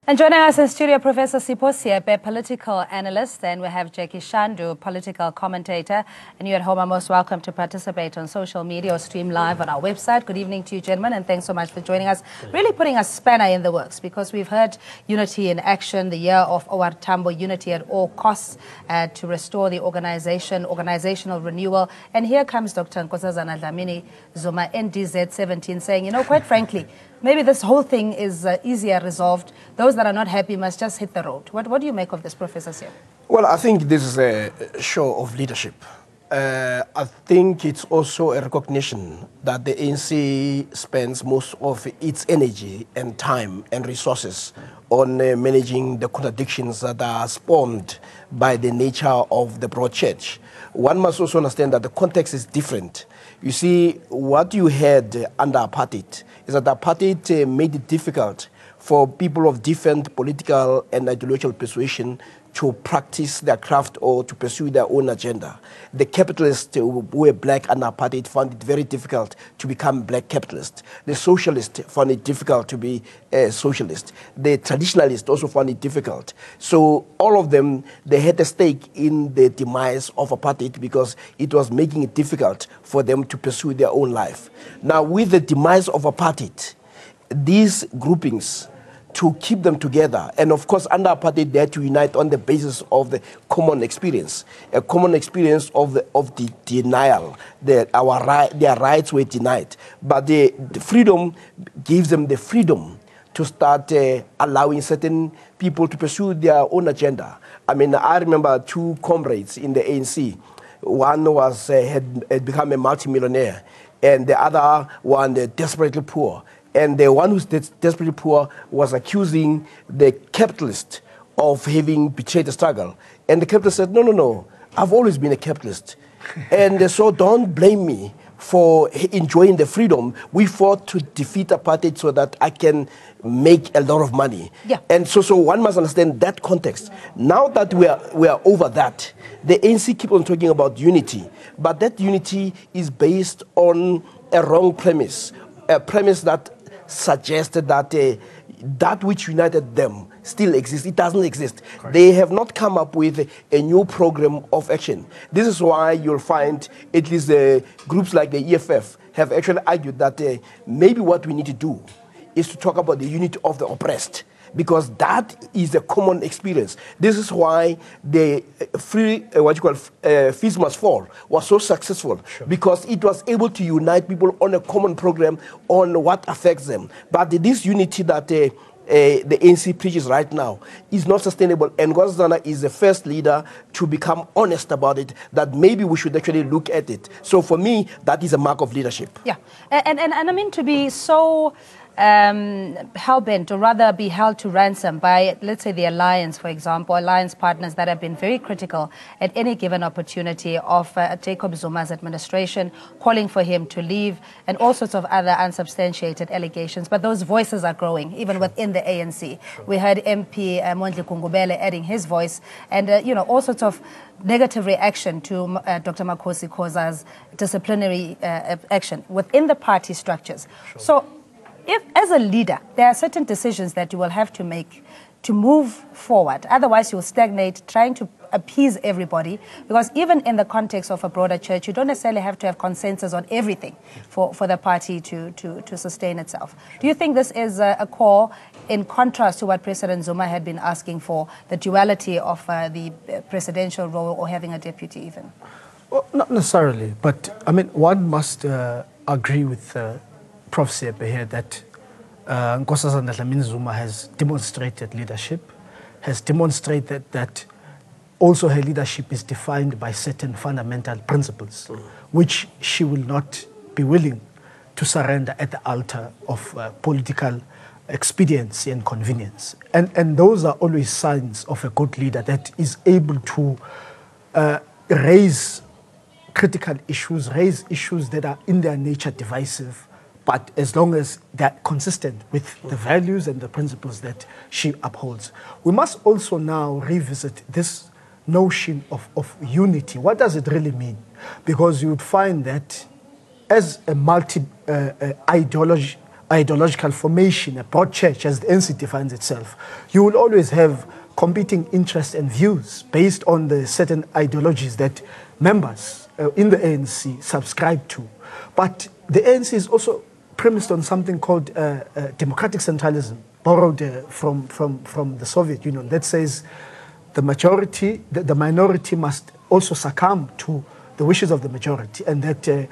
And joining us in studio, Professor Sipho Siepe, political analyst, and we have Jackie Shandu, political commentator. And you at home are most welcome to participate on social media or stream live on our website. Good evening to you, gentlemen, and thanks so much for joining us. Really putting a spanner in the works, because we've heard unity in action, the year of OR Tambo, unity at all costs to restore the organizational renewal. And here comes Dr. Nkosazana Dlamini-Zuma, NDZ 17, saying, quite frankly, maybe this whole thing is easier resolved. Those that are not happy must just hit the road. What do you make of this, Professor Siepe? Well, I think this is a show of leadership. I think it's also a recognition that the ANC spends most of its energy and time and resources on managing the contradictions that are spawned by the nature of the broad church. One must also understand that the context is different. You see, what you had under apartheid is that apartheid made it difficult for people of different political and ideological persuasion to practice their craft or to pursue their own agenda. The capitalists who were black under apartheid found it very difficult to become black capitalists. The socialists found it difficult to be a socialist. The traditionalists also found it difficult. So all of them, they had a stake in the demise of apartheid because it was making it difficult for them to pursue their own life. Now, with the demise of apartheid, these groupings, to keep them together, and of course under apartheid they had to unite on the basis of the common experience, a common experience of the denial, that their rights were denied. But the freedom gives them the freedom to start allowing certain people to pursue their own agenda. I mean, I remember two comrades in the ANC. One was had become a multimillionaire, and the other one desperately poor. And the one who's desperately poor was accusing the capitalist of having betrayed the struggle. And the capitalist said, no, I've always been a capitalist. And so don't blame me for enjoying the freedom. We fought to defeat apartheid so that I can make a lot of money. Yeah. And so one must understand that context. Now that we are over that, the ANC keep on talking about unity. But that unity is based on a wrong premise, a premise that suggested that that which united them still exists. It doesn't exist. Correct. They have not come up with a new program of action. This is why you'll find at least groups like the EFF have actually argued that maybe what we need to do is to talk about the unity of the oppressed, because that is a common experience. This is why the Fees Must Fall was so successful, sure, because it was able to unite people on a common program on what affects them. But this unity that the ANC preaches right now is not sustainable, and Nkosazana is the first leader to become honest about it, that maybe we should actually look at it. So for me, that is a mark of leadership. Yeah, and I mean, to be so hell-bent, or rather be held to ransom by, let's say, the alliance, for example, alliance partners that have been very critical at any given opportunity of Jacob Zuma's administration, calling for him to leave, and all sorts of other unsubstantiated allegations. But those voices are growing, even within the ANC. Sure. We heard MP Mondli Kungubele adding his voice, and all sorts of negative reaction to Dr. Makosi Khoza's disciplinary action within the party structures. Sure. So, if, as a leader, there are certain decisions that you will have to make to move forward, otherwise you'll stagnate trying to appease everybody, because even in the context of a broader church, you don't necessarily have to have consensus on everything for the party to sustain itself. Do you think this is a call in contrast to what President Zuma had been asking for, the duality of the presidential role or having a deputy even? Well, not necessarily, but I mean, one must agree with Prof. Siepe here that Nkosazana Dlamini-Zuma has demonstrated leadership, has demonstrated that also her leadership is defined by certain fundamental principles, which she will not be willing to surrender at the altar of political expediency and convenience. And those are always signs of a good leader that is able to raise critical issues, raise issues that are in their nature divisive, but as long as they're consistent with the values and the principles that she upholds. We must also now revisit this notion of unity. What does it really mean? Because you would find that as a ideological formation, a broad church, as the ANC defines itself, you will always have competing interests and views based on the certain ideologies that members in the ANC subscribe to. But the ANC is also premised on something called democratic centralism, borrowed from the Soviet Union, that says the majority, the minority must also succumb to the wishes of the majority, and that the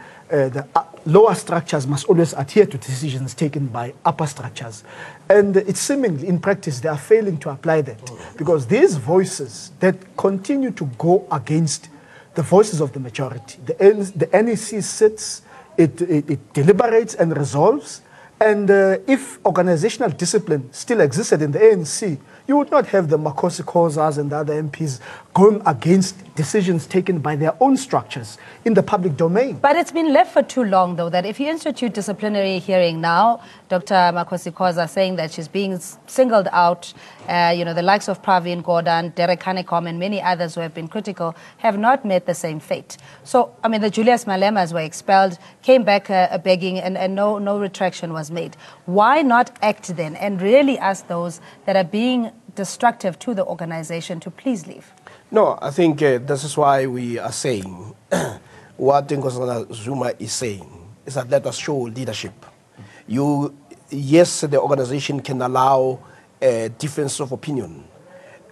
lower structures must always adhere to decisions taken by upper structures. And it's seemingly, in practice, they are failing to apply that, because these voices that continue to go against the voices of the majority, the NEC sits, it deliberates and resolves, and if organizational discipline still existed in the ANC, you would not have the Makosi Kozas and the other MPs going against decisions taken by their own structures in the public domain. But it's been left for too long, though, that if you institute disciplinary hearing now, Dr. Makosi Koza saying that she's being singled out, the likes of Pravin Gordhan, Derek Hanekom, and many others who have been critical have not met the same fate. So, I mean, the Julius Malemas were expelled, came back begging, and no retraction was made. Why not act then and really ask those that are being destructive to the organization to please leave? No, I think this is why we are saying what Dlamini-Zuma is saying is that let us show leadership. Yes, the organization can allow a difference of opinion,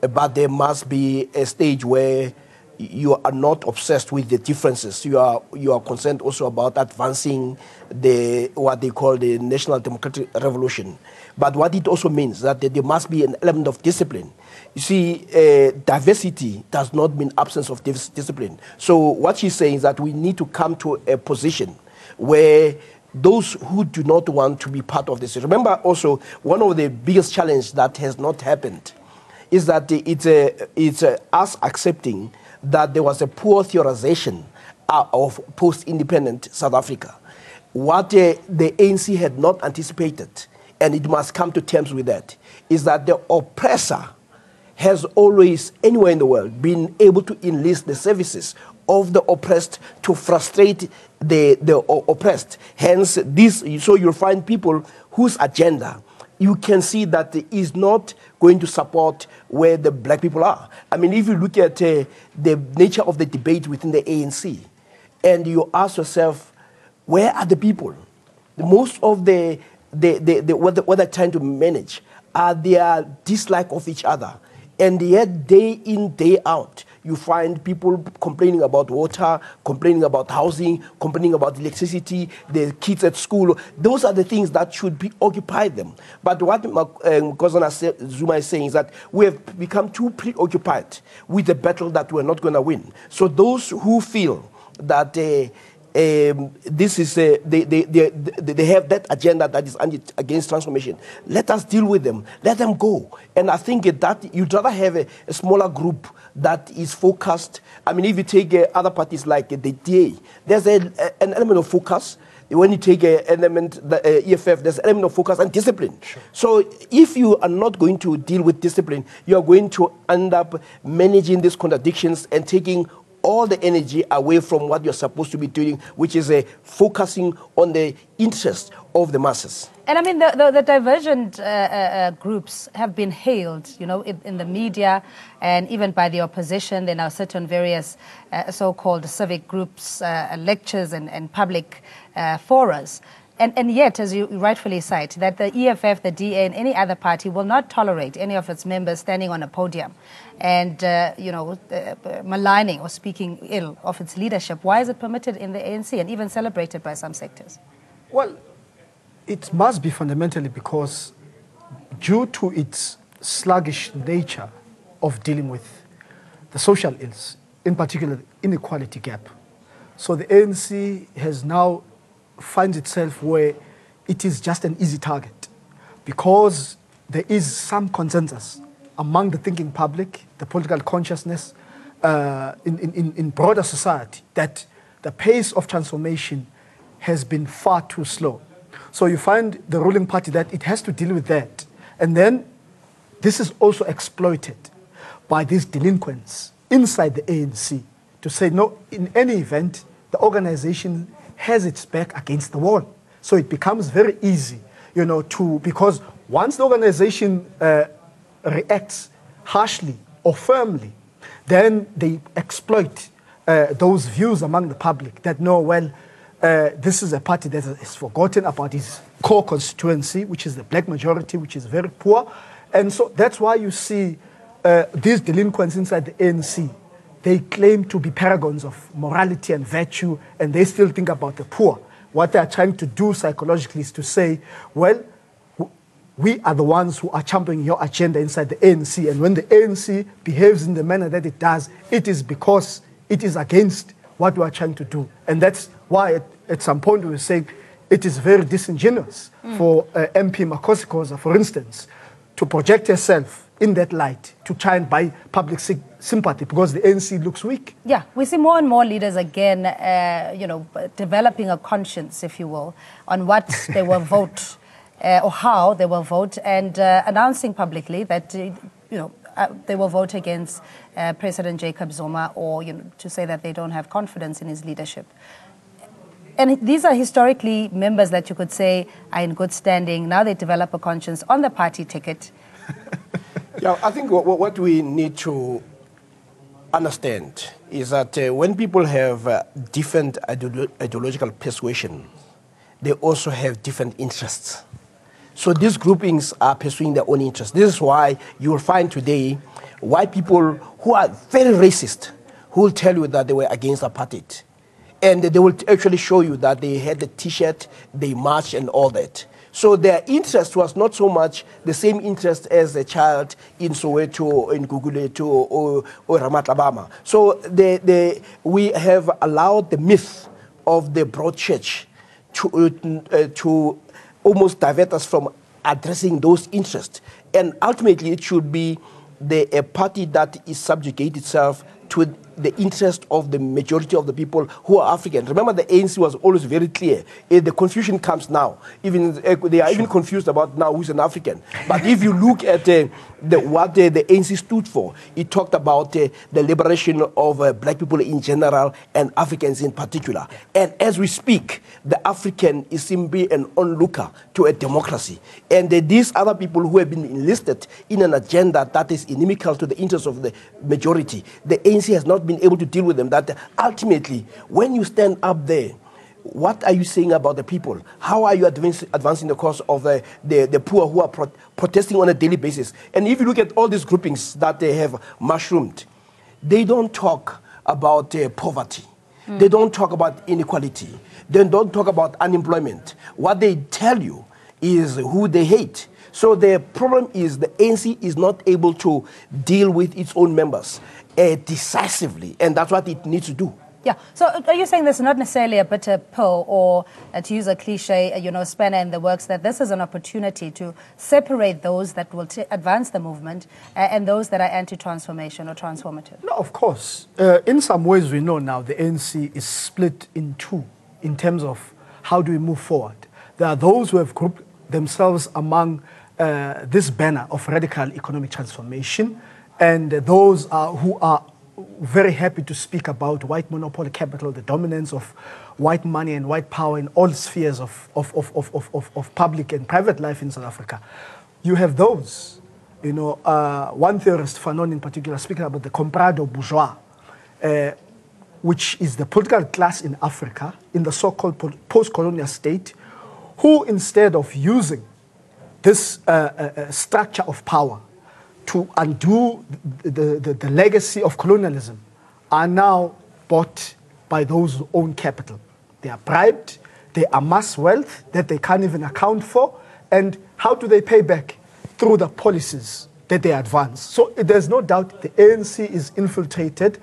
but there must be a stage where you are not obsessed with the differences. You are concerned also about advancing what they call the national democratic revolution. But what it also means that there must be an element of discipline. You see, diversity does not mean absence of discipline. So what she's saying is that we need to come to a position where those who do not want to be part of this. Remember also, one of the biggest challenges that has not happened is that it's us accepting that there was a poor theorization of post-independent South Africa. What the ANC had not anticipated, and it must come to terms with that, is that the oppressor has always, anywhere in the world, been able to enlist the services of the oppressed to frustrate the oppressed. Hence, so you'll find people whose agenda you can see that is not going to support where the black people are. I mean, if you look at the nature of the debate within the ANC, and you ask yourself, where are the people? Most of what they're trying to manage are their dislike of each other. And yet, day in, day out, you find people complaining about water, complaining about housing, complaining about electricity, the kids at school. Those are the things that should occupy them. But what Dlamini-Zuma is saying is that we have become too preoccupied with the battle that we're not going to win. So those who feel that this is they have that agenda that is against transformation, let us deal with them. Let them go. And I think that you'd rather have a smaller group that is focused. I mean, if you take other parties like the DA, there's an element of focus. When you take an element, the EFF, there's an element of focus and discipline. Sure. So if you are not going to deal with discipline, you are going to end up managing these contradictions and taking all the energy away from what you're supposed to be doing, which is focusing on the interest of the masses. And I mean, the divergent groups have been hailed, in the media and even by the opposition. They now sit on various so-called civic groups, lectures and public forums. And yet, as you rightfully cite, that the EFF, the DA, and any other party will not tolerate any of its members standing on a podium and, maligning or speaking ill of its leadership. Why is it permitted in the ANC and even celebrated by some sectors? Well, it must be fundamentally because due to its sluggish nature of dealing with the social ills, in particular the inequality gap. So the ANC has now finds itself where it is just an easy target because there is some consensus among the thinking public, the political consciousness in broader society that the pace of transformation has been far too slow. So you find the ruling party that it has to deal with that. And then this is also exploited by these delinquents inside the ANC to say, no, in any event, the organization has its back against the wall. So it becomes very easy, because once the organization reacts harshly or firmly, then they exploit those views among the public that this is a party that has forgotten about its core constituency, which is the black majority, which is very poor. And so that's why you see these delinquents inside the ANC. They claim to be paragons of morality and virtue, and they still think about the poor. What they are trying to do psychologically is to say, well, we are the ones who are championing your agenda inside the ANC. And when the ANC behaves in the manner that it does, it is because it is against what we are trying to do. And that's why at some point we were saying it is very disingenuous for MP Makhosikhoza, for instance, to project herself in that light to try and buy public sympathy because the ANC looks weak. Yeah, we see more and more leaders again, developing a conscience, if you will, on what they will vote or how they will vote, and announcing publicly that they will vote against President Jacob Zuma, or to say that they don't have confidence in his leadership. And these are historically members that you could say are in good standing. Now they develop a conscience on the party ticket. Yeah, I think what we need to understand is that when people have different ideological persuasion, they also have different interests. So these groupings are pursuing their own interests. This is why you will find today white people who are very racist, who will tell you that they were against apartheid. And they will actually show you that they had the T-shirt, they marched and all that. So their interest was not so much the same interest as a child in Soweto, in Guguletu, or Ramatlabama. So we have allowed the myth of the broad church to almost divert us from addressing those interests. And ultimately, it should be a party that is subjugate itself to the interest of the majority of the people who are African. Remember, the ANC was always very clear. The confusion comes now. Even they are even confused about now who's an African. But if you look at what the ANC stood for, it talked about the liberation of black people in general and Africans in particular. And as we speak, the African is simply an onlooker to a democracy. And these other people who have been enlisted in an agenda that is inimical to the interests of the majority, the ANC has not been able to deal with them. That ultimately, when you stand up there, what are you saying about the people? How are you advancing the cause of the poor who are protesting on a daily basis? And if you look at all these groupings that they have mushroomed, they don't talk about poverty. They don't talk about inequality. They don't talk about unemployment. What they tell you is who they hate. So the problem is the ANC is not able to deal with its own members decisively, and that's what it needs to do. Yeah. So are you saying this is not necessarily a bitter pill, or to use a cliche, spanner in the works, that this is an opportunity to separate those that will advance the movement and those that are anti-transformation or transformative? No, of course. In some ways, we know now the ANC is split in two in terms of how do we move forward. There are those who have grouped themselves among this banner of radical economic transformation, and those who are very happy to speak about white monopoly capital, the dominance of white money and white power in all spheres of public and private life in South Africa. You have those, one theorist, Fanon in particular, speaking about the comprado bourgeois, which is the political class in Africa, in the so-called post-colonial state, who instead of using this structure of power to undo the legacy of colonialism, are now bought by those who own capital. They are bribed, they amass wealth that they can't even account for, and how do they pay back? Through the policies that they advance. So there's no doubt the ANC is infiltrated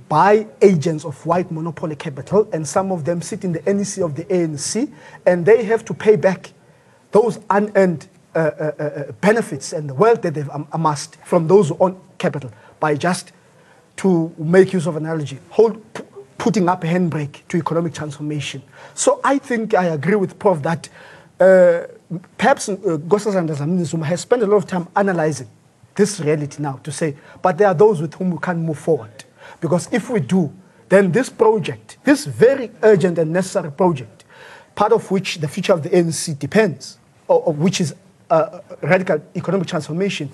by agents of white monopoly capital, and some of them sit in the NEC of the ANC, and they have to pay back those unearned benefits and the wealth that they've amassed from those who own capital by, just to make use of an analogy, putting up a handbrake to economic transformation. So I think I agree with Prof that perhaps Dlamini-Zuma has spent a lot of time analyzing this reality now to say, but there are those with whom we can't move forward. Because if we do, then this project, this very urgent and necessary project, part of which the future of the ANC depends, which is radical economic transformation,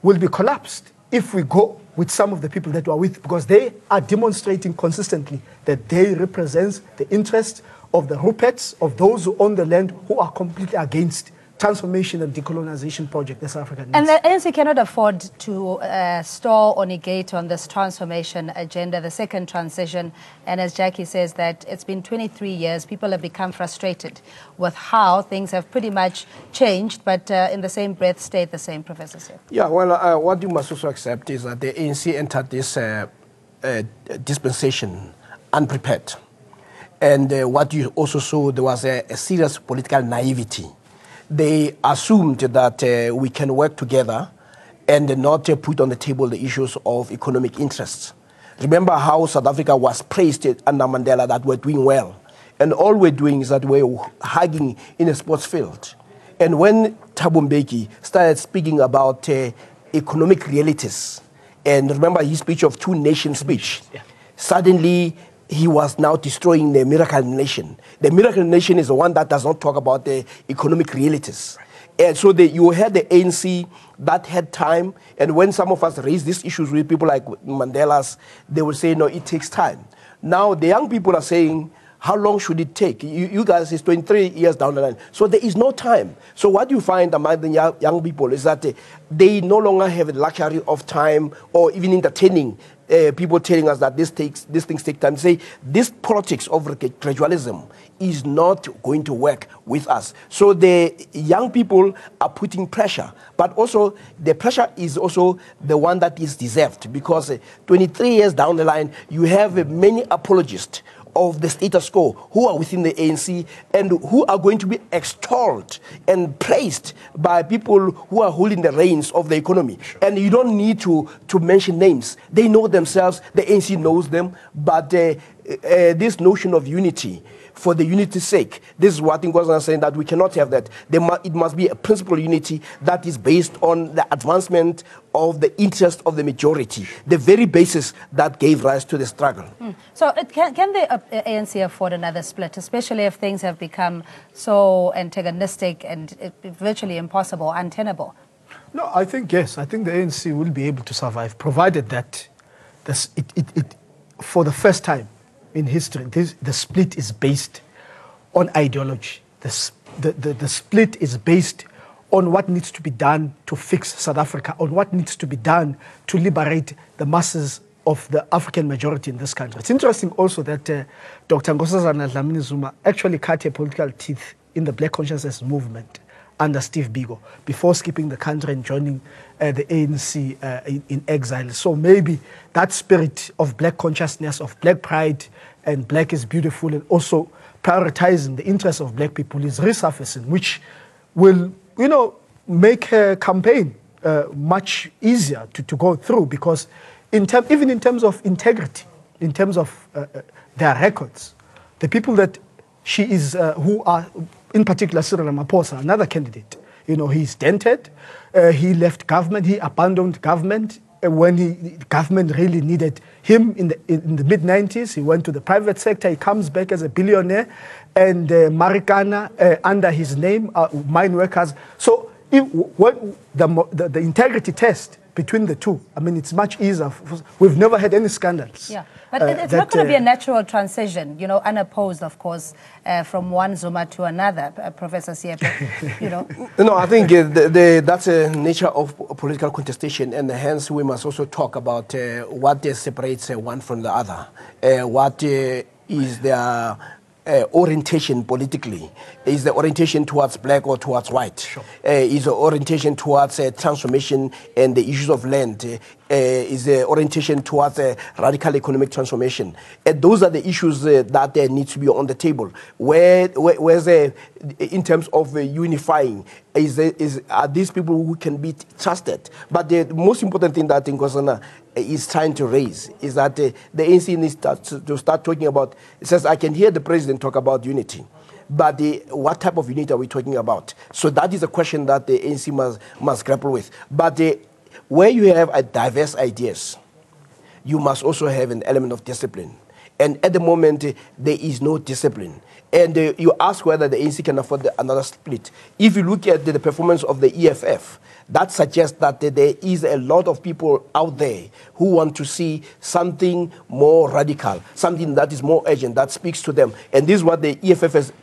will be collapsed if we go with some of the people that we are with, because they are demonstrating consistently that they represent the interests of the Ruperts, of those who own the land, who are completely against transformation and decolonization project the South Africa needs. And the ANC cannot afford to stall or negate on this transformation agenda, the second transition. And as Jackie says, that it's been 23 years, people have become frustrated with how things have pretty much changed, but in the same breath stayed the same, Professor Seth. Yeah, well, what you must also accept is that the ANC entered this dispensation unprepared. And what you also saw, there was a serious political naivety. They assumed that we can work together and not put on the table the issues of economic interests. Remember how South Africa was praised under Mandela that we're doing well. And all we're doing is that we're hugging in a sports field. And when Thabo Mbeki started speaking about economic realities, and remember his speech of two-nation speech, suddenly he was now destroying the miracle nation. The miracle nation is the one that does not talk about the economic realities. And so you had the ANC that had time, and when some of us raised these issues with people like Mandela's, they will say, no, it takes time. Now the young people are saying, how long should it take? You guys, it's 23 years down the line. So there is no time. So what you find among the young people is that they no longer have the luxury of time or even entertaining people telling us that these things take time. Say this politics of gradualism is not going to work with us. So the young people are putting pressure, but also the pressure is also the one that is deserved, because 23 years down the line, you have many apologists of the status quo who are within the ANC and who are going to be extolled and praised by people who are holding the reins of the economy. Sure. And you don't need to mention names. They know themselves, the ANC knows them, but this notion of unity, for the unity's sake, this is what Ngozi was saying, that we cannot have that. It must be a principal unity that is based on the advancement of the interest of the majority, the very basis that gave rise to the struggle. So can the ANC afford another split, especially if things have become so antagonistic and virtually impossible, untenable? No, I think yes. I think the ANC will be able to survive, provided that for the first time in history, the split is based on ideology. The split is based on what needs to be done to fix South Africa, on what needs to be done to liberate the masses of the African majority in this country. It's interesting also that Dr. Nkosazana Dlamini-Zuma actually cut her political teeth in the Black Consciousness movement under Steve Biko before skipping the country and joining the ANC in exile. So maybe that spirit of black consciousness, of black pride, and black is beautiful, and also prioritizing the interests of black people is resurfacing, which will, make her campaign much easier to go through, because even in terms of integrity, in terms of their records, the people that she is, who are, in particular Cyril Ramaphosa, another candidate, he's dented, he left government, he abandoned government when government really needed him in the mid-90s. He went to the private sector, he comes back as a billionaire, and Marikana under his name, mine workers. So the integrity test between the two, it's much easier. We've never had any scandals. Yeah, but it's not going to be a natural transition, unopposed, of course, from one Zuma to another, Professor Siepe, No, I think that's a nature of political contestation, and hence we must also talk about what separates one from the other. What is their orientation politically? Is the orientation towards black or towards white? Sure. Is the orientation towards transformation and the issues of land? Is the orientation towards radical economic transformation? Those are the issues that need to be on the table. Where's in terms of unifying, are these people who can be trusted? But the most important thing that Nkosana is trying to raise is that the ANC needs to start talking about. It says, I can hear the president talk about unity, but what type of unity are we talking about? So that is a question that the ANC must grapple with. But where you have diverse ideas, you must also have an element of discipline. And at the moment, there is no discipline. And you ask whether the ANC can afford another split. If you look at the performance of the EFF, that suggests that there is a lot of people out there who want to see something more radical, something that is more urgent, that speaks to them. And this is what the EFF has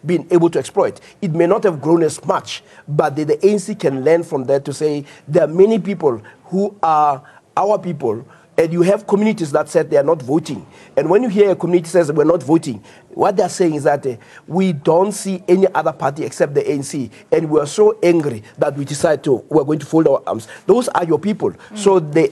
been able to exploit. It may not have grown as much, but the ANC can learn from that to say there are many people who are our people. And you have communities that said they are not voting. And when you hear a community says we're not voting, what they're saying is that we don't see any other party except the ANC. And we're so angry that we're going to fold our arms. Those are your people. So the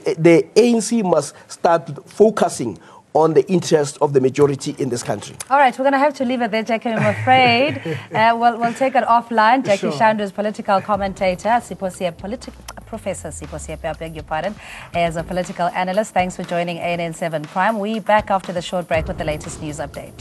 ANC must start focusing on the interest of the majority in this country. All right, we're going to have to leave it there, Jackie, I'm afraid. We'll take it offline. Jackie Shandu is political commentator, Professor Siposiyepe, I beg your pardon, as a political analyst. Thanks for joining ANN7 Prime. We're back after the short break with the latest news update.